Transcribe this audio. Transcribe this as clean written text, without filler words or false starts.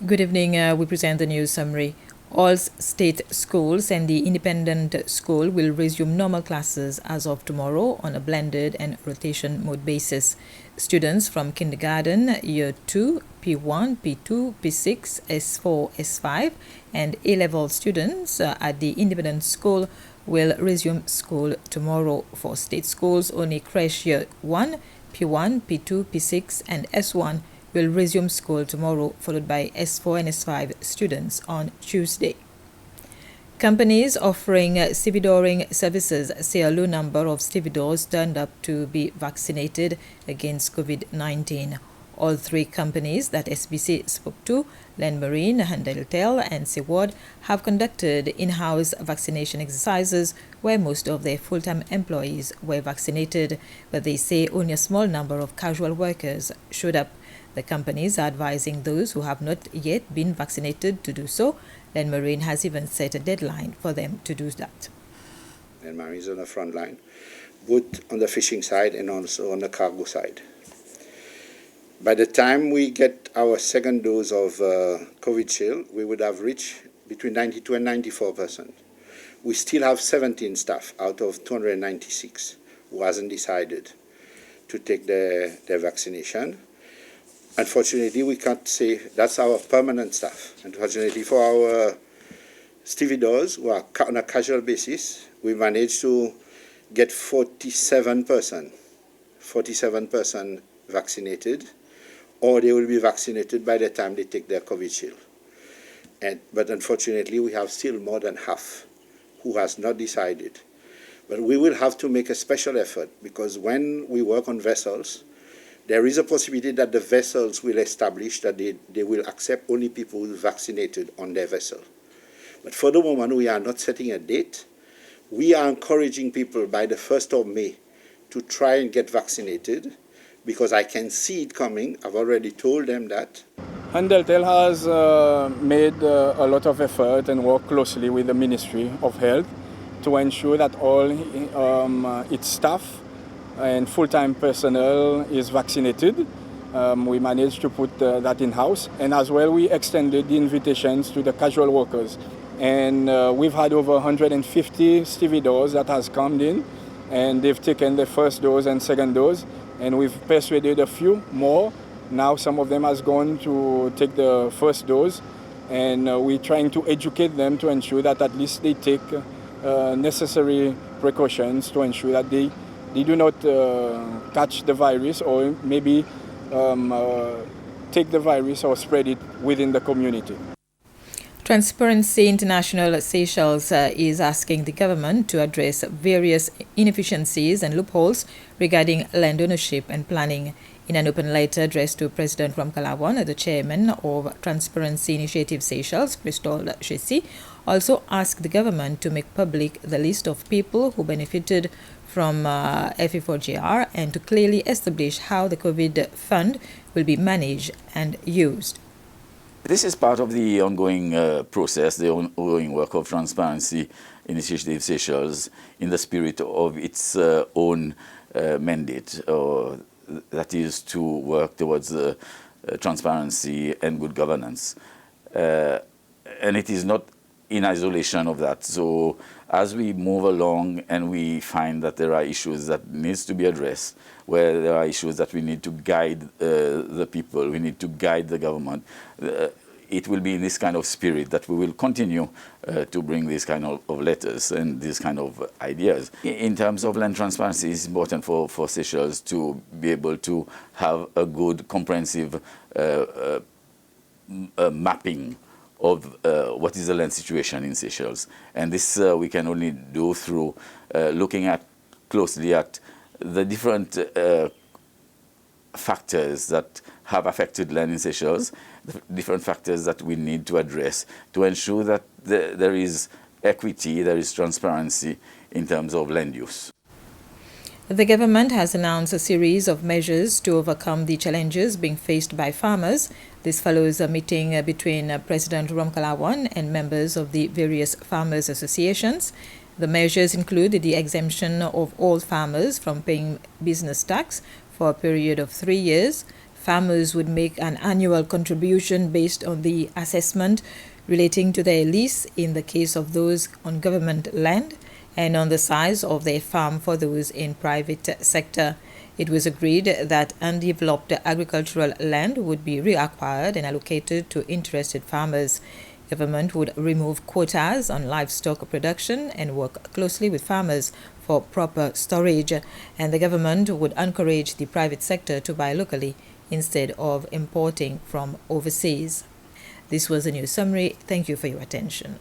Good evening. We present the news summary. All state schools and the independent school will resume normal classes as of tomorrow on a blended and rotation mode basis. Students from kindergarten, year 2, P1, P2, P6, S4, S5, and A-level students at the independent school will resume school tomorrow. For state schools, only creche year 1, P1, P2, P6, and S1 will resume school tomorrow, followed by S4 and S5 students on Tuesday. Companies offering Stevedore services say a low number of Stevedores turned up to be vaccinated against COVID-19. All three companies that SBC spoke to, Landmarine, Handelstel, and Seward, have conducted in-house vaccination exercises where most of their full-time employees were vaccinated, but they say only a small number of casual workers showed up. The companies are advising those who have not yet been vaccinated to do so. Landmarine has even set a deadline for them to do that. Landmarine is on the front line, both on the fishing side and also on the cargo side. By the time we get our second dose of COVID shield, we would have reached between 92 and 94%. We still have 17 staff out of 296 who hasn't decided to take their vaccination. Unfortunately, we can't say that's our permanent staff. Unfortunately, for our stevedores who are on a casual basis, we managed to get 47% vaccinated, or they will be vaccinated by the time they take their COVID shield. But unfortunately, we have still more than half who has not decided. But we will have to make a special effort, because when we work on vessels, there is a possibility that the vessels will establish that they will accept only people who are vaccinated on their vessel. But for the moment, we are not setting a date. We are encouraging people by the 1st of May to try and get vaccinated, because I can see it coming. I've already told them that. Handelstel has made a lot of effort and worked closely with the Ministry of Health to ensure that all its staff and full-time personnel is vaccinated. We managed to put that in-house, and as well we extended the invitations to the casual workers. And we've had over 150 stevedores that has come in, and they've taken the first dose and second dose, and we've persuaded a few more. Now some of them has gone to take the first dose, and we're trying to educate them to ensure that at least they take necessary precautions to ensure that they do not catch the virus, or maybe take the virus or spread it within the community. Transparency International Seychelles is asking the government to address various inefficiencies and loopholes regarding land ownership and planning. In an open letter addressed to President Ramkalawan, the chairman of Transparency Initiative Seychelles, Christol Chessy, also asked the government to make public the list of people who benefited from FE4JR and to clearly establish how the COVID fund will be managed and used. This is part of the ongoing process, the ongoing work of Transparency Initiative Seychelles in the spirit of its own mandate, that is to work towards transparency and good governance. And it is not in isolation of that. So as we move along and we find that there are issues that needs to be addressed, where there are issues that we need to guide the people, we need to guide the government, it will be in this kind of spirit that we will continue to bring these kind of letters and these kind of ideas. In terms of land transparency, it's important for Seychelles to be able to have a good, comprehensive mapping of what is the land situation in Seychelles. And this we can only do through looking closely at the different factors that have affected land in Seychelles, the different factors that we need to address to ensure that there is equity, there is transparency in terms of land use. The government has announced a series of measures to overcome the challenges being faced by farmers. This follows a meeting between President Ramkalawan and members of the various farmers' associations. The measures include the exemption of all farmers from paying business tax for a period of 3 years, Farmers would make an annual contribution based on the assessment relating to their lease in the case of those on government land and on the size of their farm for those in private sector. It was agreed that undeveloped agricultural land would be reacquired and allocated to interested farmers. Government would remove quotas on livestock production and work closely with farmers for proper storage, and the government would encourage the private sector to buy locally instead of importing from overseas. This was a news summary. Thank you for your attention.